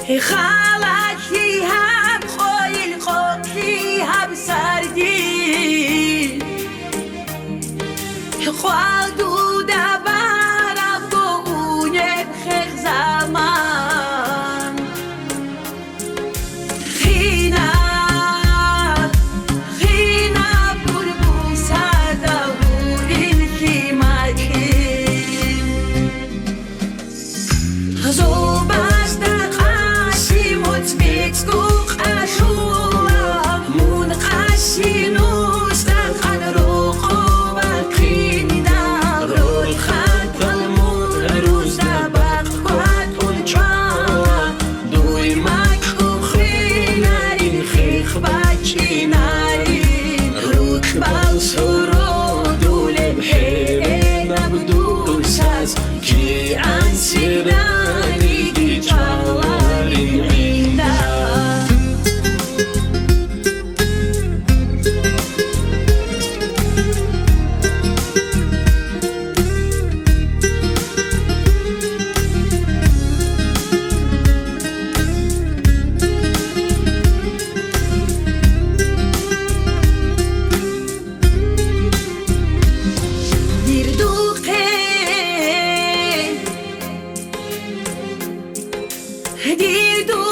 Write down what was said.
خالتي هم خویل خوکی هم سردی خواهدو دبرم بونه خیخ زمان خینا بور بوسادا بورین خیمکی زوباز دقاشی متبیت گوخ اشولا مون قاشی نوز دقان روخو بقینی دار روی خد بالمون روز دبق قد اونجا دوی مکو خینارین خیخ بچی نارین روک بال سرو دوله بحیره نبدو ساز کی انسیرانی دی جوالین عینده دیر دو